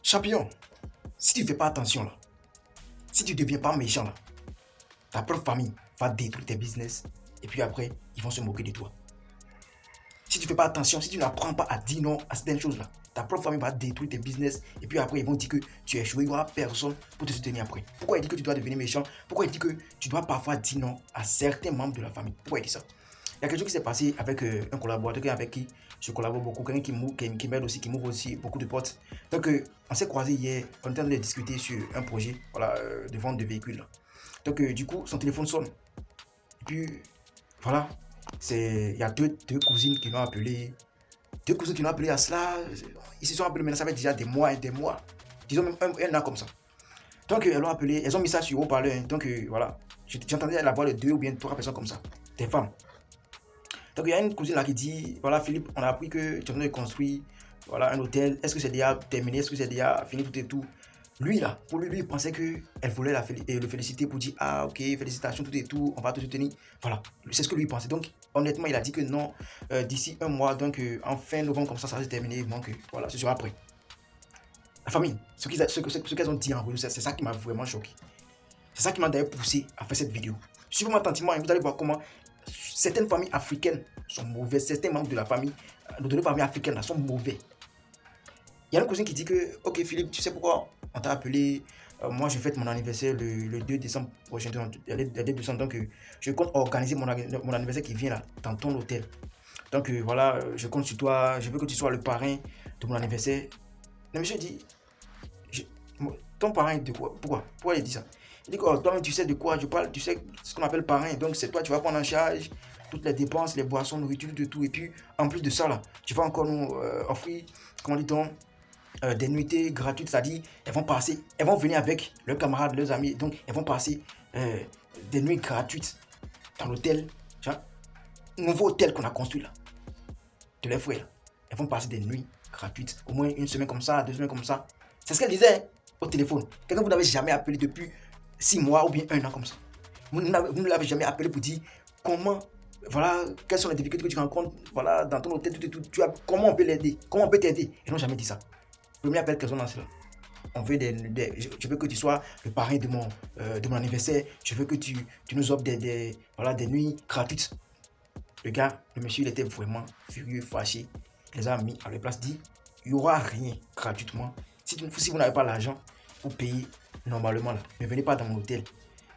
Champion, si tu ne fais pas attention là, si tu ne deviens pas méchant là, ta propre famille va détruire tes business et puis après, ils vont se moquer de toi. Si tu ne fais pas attention, si tu n'apprends pas à dire non à certaines choses là, ta propre famille va détruire tes business et puis après, ils vont dire que tu es échoué, il n'y aura personne pour te soutenir après. Pourquoi il dit que tu dois devenir méchant? Pourquoi il dit que tu dois parfois dire non à certains membres de la famille? Pourquoi il dit ça? Il y a quelque chose qui s'est passé avec un collaborateur avec qui je collabore beaucoup, quelqu'un qui m'aide aussi, qui m'ouvre aussi beaucoup de portes. Donc, on s'est croisé hier, on était en train de discuter sur un projet voilà, de vente de véhicules. Donc, du coup, son téléphone sonne. Et puis, voilà, il y a deux cousines qui l'ont appelé. Deux cousines qui l'ont appelé à cela. Ils se sont appelés maintenant, ça fait déjà des mois et des mois. Disons même un an comme ça. Donc, elles l'ont appelé, elles ont mis ça sur haut-parleur. Donc, voilà, j'entendais la voix de deux ou bien trois personnes comme ça, des femmes. Donc il y a une cousine là qui dit, voilà Philippe, on a appris que tu es en train de construire voilà, un hôtel. Est-ce que c'est déjà terminé? Est-ce que c'est déjà fini tout et tout? Lui là, pour lui, il pensait qu'elle voulait le féliciter pour dire, ah ok, félicitations tout et tout, on va te soutenir. Voilà, c'est ce que lui pensait. Donc honnêtement, il a dit que non, d'ici un mois, donc en fin novembre comme ça va se terminer. Donc voilà, ce sera après. La famille, ce qu'elles ont dit en gros, c'est ça qui m'a vraiment choqué. C'est ça qui m'a d'ailleurs poussé à faire cette vidéo. Suivez-moi attentivement et vous allez voir comment certaines familles africaines sont mauvaises. Certains membres de la famille, de nos familles africaines là, sont mauvais. Il y a une cousine qui dit que, ok Philippe, tu sais pourquoi on t'a appelé? Moi je fête mon anniversaire le 2 décembre prochain, le 2 décembre, donc je compte organiser mon anniversaire qui vient là, dans ton hôtel. Donc voilà, je compte sur toi, je veux que tu sois le parrain de mon anniversaire. Le monsieur dit, je, ton parrain de quoi? Pourquoi il dit ça? Il dit que oh, toi-même tu sais de quoi je parle, tu sais ce qu'on appelle parrain, donc c'est toi tu vas prendre en charge toutes les dépenses, les boissons, nourriture, de tout. Et puis en plus de ça là, tu vas encore nous offrir, comment dit-on, des nuitées gratuites, c'est-à-dire elles vont venir avec leurs camarades, leurs amis, donc elles vont passer des nuits gratuites dans l'hôtel, nouveau hôtel qu'on a construit là, de leurs frères. Elles vont passer des nuits gratuites, au moins une semaine comme ça, 2 semaines comme ça. C'est ce qu'elle disait hein, au téléphone. Quelqu'un que vous n'avez jamais appelé depuis 6 mois ou bien un an comme ça. Vous ne l'avez jamais appelé pour dire comment, voilà, quelles sont les difficultés que tu rencontres voilà, dans ton hôtel, comment on peut l'aider, comment on peut t'aider. Ils n'ont jamais dit ça. Premier appel qu'elles ont lancé là. On veut je veux que tu sois le parrain de mon anniversaire. Je veux que tu nous offres voilà, des nuits gratuites. Le monsieur, il était vraiment furieux, fâché. Il les a mis à leur place, dit, il n'y aura rien gratuitement. Si vous n'avez pas l'argent pour payer normalement, là, ne venez pas dans mon hôtel.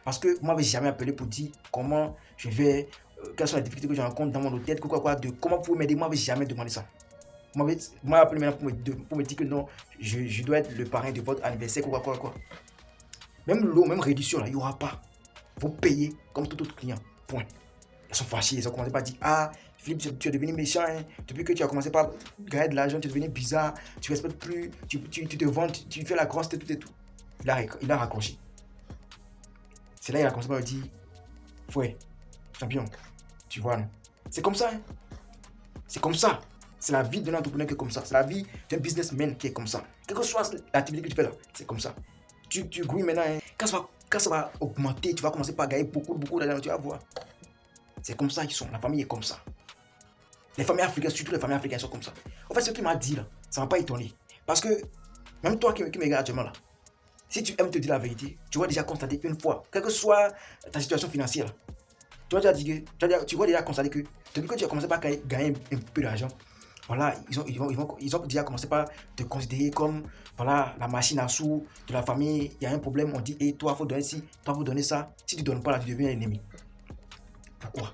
Parce que moi, je n'avais jamais appelé pour dire comment je vais, quelles sont les difficultés que je rencontre dans mon hôtel, comment vous pouvez m'aider. Moi, je n'avais jamais demandé ça. Moi, appelé maintenant pour me dire que non, je dois être le parrain de votre anniversaire, quoi. Même l'eau, même réduction, là, il n'y aura pas. Vous payez comme tout autre client. Point. Ils sont fâchés, ils ont commencé par dire, ah, Philippe, tu es devenu méchant, hein. Depuis que tu as commencé par gagner de l'argent, tu es devenu bizarre, tu ne respectes plus, tu te vends, tu fais la grosse tête, tout et tout. Il a raccroché. C'est là qu'il a commencé par me dire, ouais, champion, tu vois, non? C'est comme ça, hein. C'est comme ça. C'est la vie d'un entrepreneur qui est comme ça. C'est la vie d'un businessman qui est comme ça. Quelle que soit l'activité que tu fais là, c'est comme ça. Tu grouilles maintenant, hein. Quand ça va augmenter, tu vas commencer par gagner beaucoup d'argent, tu vas voir. C'est comme ça qu'ils sont. La famille est comme ça. Les familles africaines, surtout les familles africaines, sont comme ça. En fait, ce qu'il m'a dit là, ça ne m'a pas étonné. Parce que, même toi qui me regardes actuellement là, si tu aimes te dire la vérité, tu vas déjà constater une fois, quelle que soit ta situation financière, là, tu vas déjà constater que depuis que tu as commencé par gagner un peu d'argent, voilà, ils ont déjà commencé par te considérer comme voilà, la machine à sous de la famille. Il y a un problème, on dit, hey, toi, il faut donner ci, toi, il faut donner ça. Si tu ne donnes pas là, tu deviens ennemi. Pourquoi?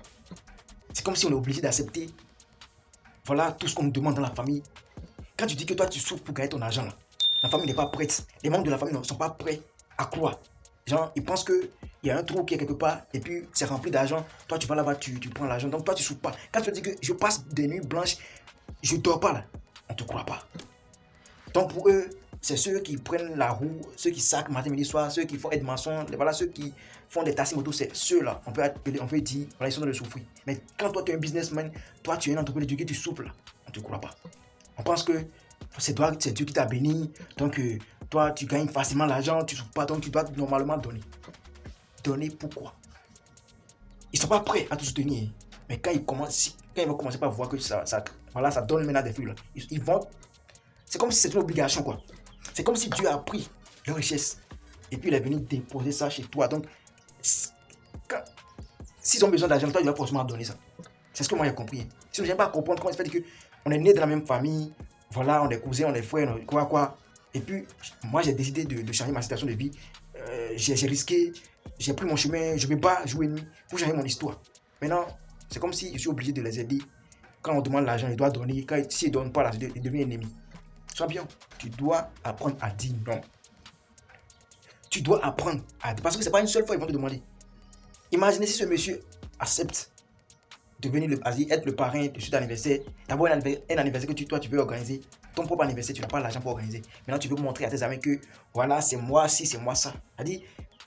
C'est comme si on est obligé d'accepter voilà, tout ce qu'on nous demande dans la famille. Quand tu dis que toi, tu souffres pour gagner ton argent, là, la famille n'est pas prête. Les membres de la famille ne sont pas prêts à quoi? Genre, ils pensent qu'il y a un trou qui est quelque part et puis c'est rempli d'argent. Toi, tu vas là-bas, tu prends l'argent. Donc, toi, tu ne souffres pas. Quand tu dis que je passe des nuits blanches, je ne dors pas là, on ne te croit pas. Donc, pour eux, c'est ceux qui prennent la roue, ceux qui sacent matin, midi, soir, ceux qui font être maçons, voilà, ceux qui font des tasses moto, c'est ceux-là. On peut dire, voilà, ils sont dans le souffrir. Mais quand toi, tu es un businessman, toi, tu es un entrepreneur, tu souffres là, on ne te croit pas. On pense que c'est Dieu qui t'a béni, donc toi, tu gagnes facilement l'argent, tu ne souffres pas, donc tu dois normalement donner. Donner pourquoi? Ils ne sont pas prêts à te soutenir. Mais quand ils vont commencer par voir que ça donne maintenant des fruits, là, ils vont. C'est comme si c'était une obligation, quoi. C'est comme si Dieu a pris leur richesse et puis il est venu déposer ça chez toi. Donc, s'ils ont besoin d'argent, toi, tu dois forcément donner ça. C'est ce que moi j'ai compris. Si je n'aime pas comprendre comment il se fait qu'on est né dans la même famille, voilà, on est cousins, on est frères, quoi. Et puis, moi, j'ai décidé de changer ma situation de vie. J'ai risqué, j'ai pris mon chemin, je ne vais pas jouer nuit pour changer mon histoire. Maintenant, c'est comme si je suis obligé de les aider. Quand on demande l'argent, il doit donner. S'il ne donne pas, il devient ennemi. Champion, tu dois apprendre à dire non. Tu dois apprendre à dire. Parce que ce n'est pas une seule fois qu'ils vont te demander. Imaginez si ce monsieur accepte de venir être le parrain de cet anniversaire. D'abord, un anniversaire que toi, tu veux organiser. Ton propre anniversaire, tu n'as pas l'argent pour organiser. Maintenant, tu veux montrer à tes amis que voilà, c'est moi ci, c'est moi ça. C'est-à-dire,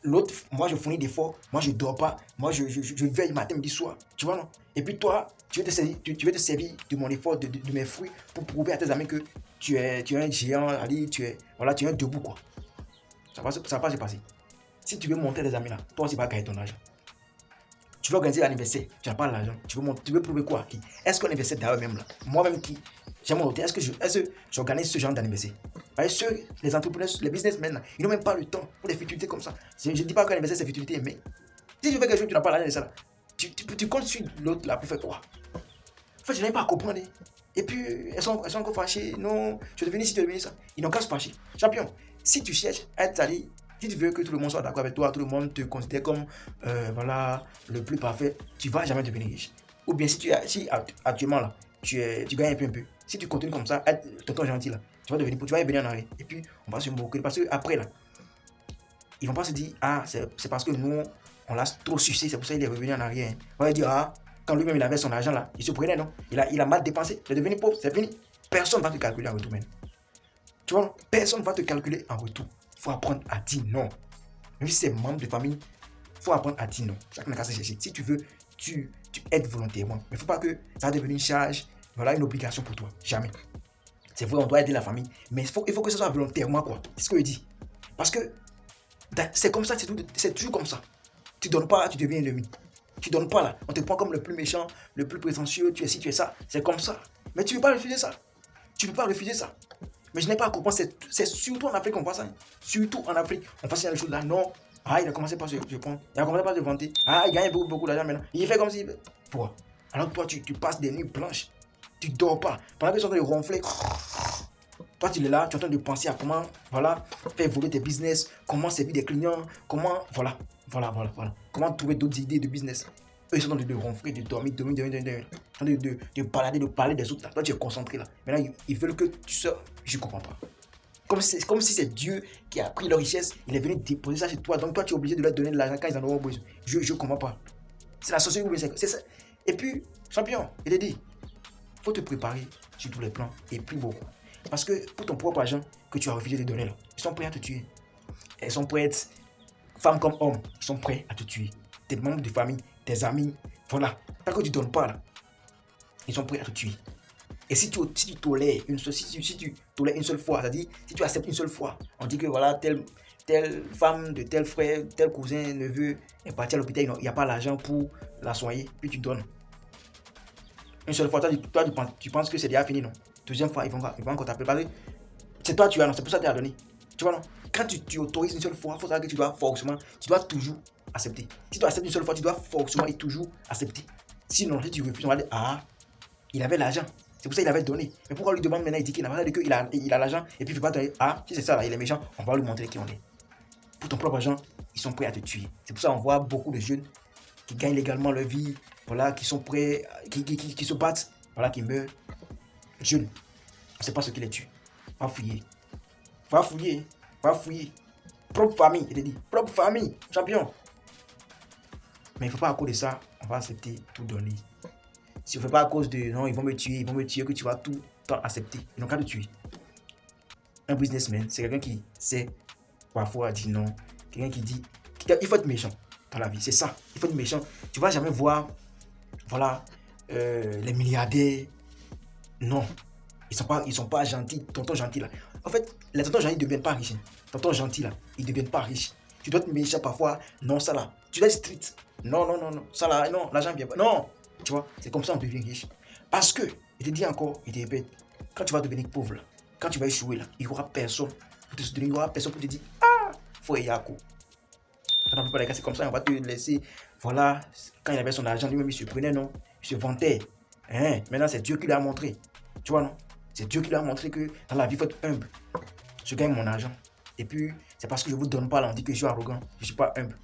l'autre, moi, je fournis d'efforts. Moi, je ne dors pas. Moi, je veille matin, midi, soir. Tu vois, non? Et puis, toi, tu veux te servir de mon effort, de mes fruits pour prouver à tes amis que tu es un géant. C'est-à-dire, tu es un debout, quoi. Ça va pas se passer. Si tu veux montrer à tes amis là, toi aussi, tu vas gagner ton argent. Tu veux organiser l'anniversaire, tu n'as pas l'argent. Tu veux prouver quoi? Est-ce qu'un anniversaire d'ailleurs même là, moi-même qui j'ai mon hôtel, est-ce que j'organise ce genre d'anniversaire? Les entrepreneurs, les businessmen, là, ils n'ont même pas le temps pour des futilités comme ça. Je ne dis pas qu'un anniversaire c'est futilité, mais si tu fais quelque chose, tu n'as pas l'argent de ça là. Tu comptes sur l'autre là pour faire quoi? En fait, je n'arrive pas à comprendre. Et puis, elles sont encore fâchées. Non, je suis devenu ci, tu es devenu ça. Ils n'ont qu'à se fâcher. Champion, si tu cherches à être salé, si tu veux que tout le monde soit d'accord avec toi, tout le monde te considère comme voilà, le plus parfait, tu ne vas jamais devenir riche. Ou bien si actuellement là, tu gagnes un peu. Si tu continues comme ça, être tonton gentil là, tu vas revenir en arrière. Et puis, on va se moquer. Parce qu'après là, ils ne vont pas se dire, ah, c'est parce que nous, on l'a trop sucé, c'est pour ça qu'il est revenu en arrière. On va dire, ah, quand lui-même il avait son argent là, il se prenait, non? Il a mal dépensé, il est devenu pauvre, c'est fini. Personne ne va te calculer en retour, même. Tu vois, personne ne va te calculer en retour. Il faut apprendre à dire non. Même si c'est membre de famille, il faut apprendre à dire non. Chacun n'a qu'à se chercher. Si tu veux, tu aides volontairement. Mais il ne faut pas que ça devienne une charge, voilà, une obligation pour toi. Jamais. C'est vrai, on doit aider la famille, mais il faut que ce soit volontairement, quoi. C'est ce que je dis. Parce que c'est comme ça, c'est toujours comme ça. Tu ne donnes pas, tu deviens ennemi. Tu ne donnes pas là, on te prend comme le plus méchant, le plus prétentieux, tu es ci, tu es ça. C'est comme ça. Mais tu ne peux pas refuser ça. Tu ne peux pas refuser ça. Mais je n'ai pas à comprendre, c'est surtout en Afrique qu'on voit ça. Surtout en Afrique, on fait ces choses là. Non, ah, il a commencé par se prendre, il a commencé par se vanter. Ah, il gagne beaucoup d'argent maintenant. Il fait comme si. Pourquoi? Alors que toi, tu passes des nuits blanches. Tu ne dors pas. Pendant qu'ils sont en train de ronfler. Toi, tu es là, tu es en train de penser à comment, voilà, faire évoluer tes business, comment servir des clients, comment, voilà. Comment trouver d'autres idées de business. Eux, ils sont en train de ronfler, de dormir, de balader, de parler des autres. Là. Toi, tu es concentré là. Maintenant, ils veulent que tu sors. Je ne comprends pas. Comme si c'est Dieu qui a pris leur richesse, il est venu déposer ça chez toi. Donc, toi, tu es obligé de leur donner de l'argent quand ils en auront besoin. Je ne comprends pas. C'est la société où c'est ça. Et puis, champion, il est dit, il faut te préparer sur tous les plans et plus beaucoup. Parce que pour ton propre argent que tu as refusé de donner là, ils sont prêts à te tuer. Elles sont prêtes, femmes comme hommes, ils sont prêts à te tuer. Tes membres de famille, tes amis, voilà. Tant que tu ne donnes pas là, ils sont prêts à te tuer. Et si tu tolères une seule fois, c'est-à-dire si tu acceptes une seule fois, on dit que voilà, telle femme de tel frère, tel cousin, neveu est parti à l'hôpital, il n'y a pas l'argent pour la soigner, puis tu donnes. Une seule fois, toi tu penses que c'est déjà fini, non? Deuxième fois, ils vont encore t'appeler. Parce que c'est toi, tu as, non, c'est pour ça que tu as donné. Tu vois, non? Quand tu autorises une seule fois, il faut savoir que tu dois toujours accepter. Si tu acceptes une seule fois, tu dois forcément et toujours accepter. Sinon, si tu refuses, on va dire, ah, il avait l'argent. C'est pour ça qu'il avait donné. Mais pourquoi on lui demande maintenant, il dit qu'il n'a pas dit qu'il a l'argent, et puis il ne peut pas donner, ah, si c'est ça, là, il est méchant, on va lui montrer qui on est. Pour ton propre argent, ils sont prêts à te tuer. C'est pour ça qu'on voit beaucoup de jeunes qui gagnent légalement leur vie, voilà, qui sont prêts, qui se battent, voilà, qui meurent. Jeunes, on ne sait pas ce qui les tue. Va fouiller. Propre famille, il te dit. Propre famille, champion. Mais il ne faut pas à cause de ça, on va accepter tout donner. Si on ne fait pas à cause de non, ils vont me tuer, que tu vas tout le temps accepter. Ils n'ont qu'à te tuer. Un businessman, c'est quelqu'un qui sait parfois dire non. Quelqu'un qui dit, il faut être méchant dans la vie, c'est ça. Il faut être méchant. Tu ne vas jamais voir, voilà, les milliardaires. Non, ils sont pas gentils, tonton gentil là. En fait, les tontons gentils ne deviennent pas riches. Tonton gentil là, ils ne deviennent pas riches. Tu dois être méchant parfois. Non, ça là. Tu dois être strict. Non. Ça là, non, l'argent ne vient pas. Non. Tu vois, c'est comme ça qu'on devient riche. Parce que, je te dis encore, je te répète, quand tu vas devenir pauvre là, quand tu vas échouer là, il n'y aura personne pour te soutenir. Il n'y aura personne pour te dire, ah, faut y aller. Dans la plupart des cas, c'est comme ça, on va te laisser. Voilà, quand il avait son argent, lui-même, il se prenait, non? Il se vantait. Maintenant, c'est Dieu qui lui a montré. Tu vois, non? C'est Dieu qui lui a montré que dans la vie, il faut être humble. Je gagne mon argent. Et puis, c'est parce que je ne vous donne pas, là, on dit que je suis arrogant. Je ne suis pas humble.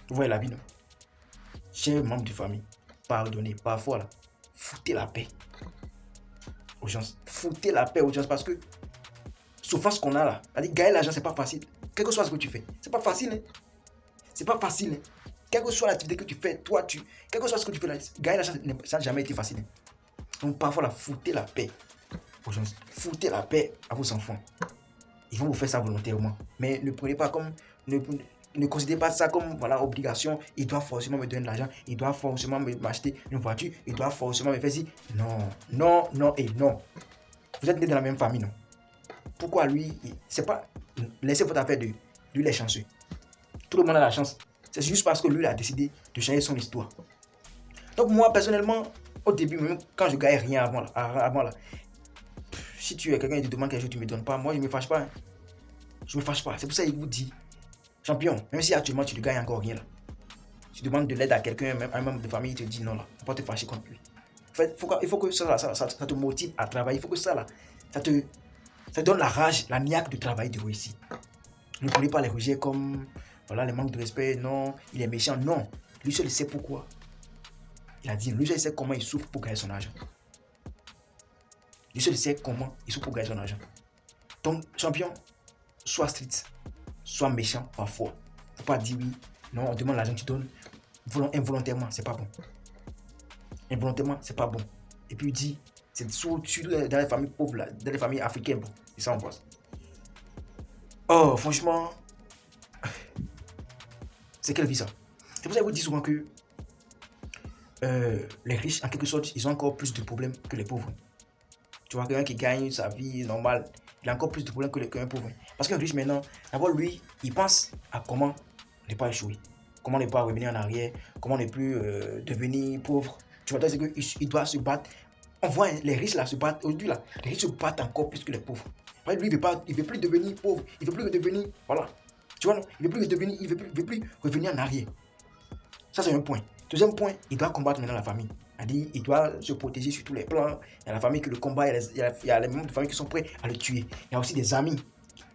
Vous voyez la vie, non? Chers membres de famille, pardonnez, parfois, là, foutez la paix aux gens. Foutez la paix aux gens parce que souffrance qu'on a là, gagner l'argent, c'est pas facile. Quel que soit ce que tu fais, c'est pas facile. Hein? C'est pas facile. Hein? Quelle que soit l'activité que tu fais, quel que soit ce que tu fais là, gagner l'argent, ça n'a jamais été facile. Hein? Donc parfois, là, foutez la paix aux gens. Foutez la paix à vos enfants. Ils vont vous faire ça volontairement. Mais ne prenez pas comme... Ne considérez pas ça comme voilà, obligation. Il doit forcément me donner de l'argent. Il doit forcément m'acheter une voiture. Il doit forcément me faire ci. Non, non, non et non. Vous êtes nés dans la même famille, non? Pourquoi lui, c'est pas... Laissez votre affaire de lui, il est chanceux. Tout le monde a la chance. C'est juste parce que lui il a décidé de changer son histoire. Donc moi, personnellement, au début, même quand je gagne rien avant là, si tu es quelqu'un qui te demande quelque chose, tu ne me donnes pas, moi je ne me fâche pas. Hein. Je ne me fâche pas. C'est pour ça qu'il vous dit, champion, même si actuellement tu ne gagnes encore rien là, tu demandes de l'aide à quelqu'un, même un membre de famille, il te dit non là, il ne faut pas te fâcher contre lui. En fait, il faut que ça te motive à travailler. Il faut que ça te donne la rage, la niaque de travailler, de réussir. Ne prenez pas les rejets comme voilà, les manques de respect, non, il est méchant, non. Lui seul il sait pourquoi. Il a dit, lui seul il sait comment il souffre pour gagner son argent. Lui seul il sait comment il souffre pour gagner son argent. Donc, champion, sois strict, sois méchant parfois. Faut pas dire oui, non, on demande l'argent, tu donnes. Involontairement, c'est pas bon. Involontairement, c'est pas bon. Et puis il dit, c'est surtout dans les familles pauvres, là, dans les familles africaines, bon, c'est ça on pense. Oh, franchement, c'est quelle vie ça? C'est pour ça que je vous dis souvent que les riches, en quelque sorte, ils ont encore plus de problèmes que les pauvres. Tu vois, quelqu'un qui gagne sa vie normale, il a encore plus de problèmes qu'un pauvre. Parce qu'un riche maintenant, d'abord lui, il pense à comment ne pas échouer, comment ne pas revenir en arrière, comment ne plus devenir pauvre. Tu vois, c'est qu'il doit se battre. On voit hein, les riches là se battent. Aujourd'hui là, les riches se battent encore plus que les pauvres. Lui, il veut plus devenir pauvre, il veut plus devenir, voilà. Tu vois, non? Il veut plus revenir en arrière. Ça, c'est un point. Deuxième point, il doit combattre maintenant la famille. Il doit se protéger sur tous les plans. Il y a la famille qui le combat, il y a les membres de famille qui sont prêts à le tuer. Il y a aussi des amis,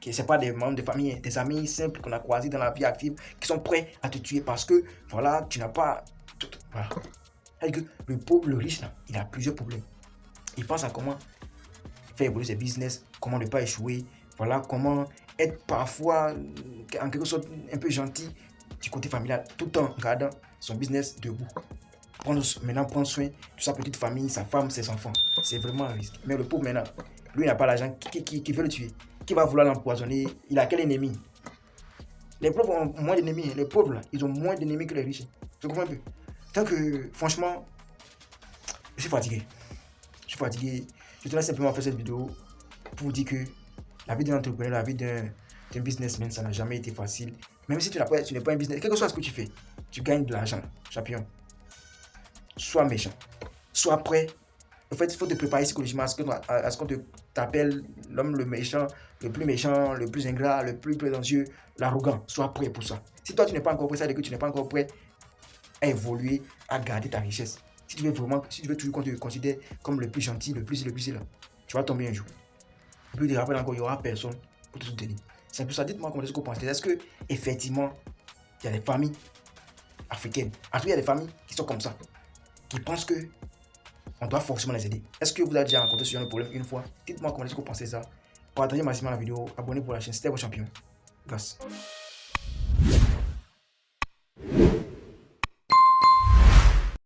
ce n'est pas des membres de famille, des amis simples qu'on a croisés dans la vie active, qui sont prêts à te tuer parce que, voilà, tu n'as pas... Voilà. C'est-à-dire que le pauvre, le riche, là, il a plusieurs problèmes. Il pense à comment faire évoluer ses business, comment ne pas échouer, voilà, comment être parfois, en quelque sorte, un peu gentil du côté familial, tout en gardant son business debout. Maintenant, prendre soin de sa petite famille, sa femme, ses enfants. C'est vraiment un risque. Mais le pauvre, maintenant, lui, il n'a pas l'argent. Qui veut le tuer? Qui va vouloir l'empoisonner? Il a quel ennemi? Les pauvres ont moins d'ennemis. Les pauvres, là, ils ont moins d'ennemis que les riches. Tu comprends un peu? Tant que, franchement, je suis fatigué. Je tenais simplement à faire cette vidéo pour vous dire que la vie d'un entrepreneur, la vie d'un businessman, ça n'a jamais été facile. Même si tu n'es pas un business, quel que soit ce que tu fais, tu gagnes de l'argent, champion. Sois méchant, sois prêt. En fait, il faut te préparer psychologiquement à ce qu'on t'appelle l'homme le méchant, le plus ingrat, le plus prétentieux, l'arrogant. Sois prêt pour ça. Si toi, tu n'es pas encore prêt, ça veut dire que tu n'es pas encore prêt à évoluer, à garder ta richesse. Si tu veux toujours qu'on te considère comme le plus gentil, le plus là, tu vas tomber un jour. Plus de rappel encore, il n'y aura personne pour te soutenir. C'est pour ça, dites-moi comment est-ce que vous pensez. Est-ce que effectivement, il y a des familles africaines, en tout cas, il y a des familles qui sont comme ça, qui pensent que on doit forcément les aider. Est-ce que vous avez déjà rencontré ce genre de problème une fois? Dites-moi comment est-ce que vous pensez ça. Partagez massivement la vidéo, abonnez-vous à la chaîne, c'était vos champions. Grâce.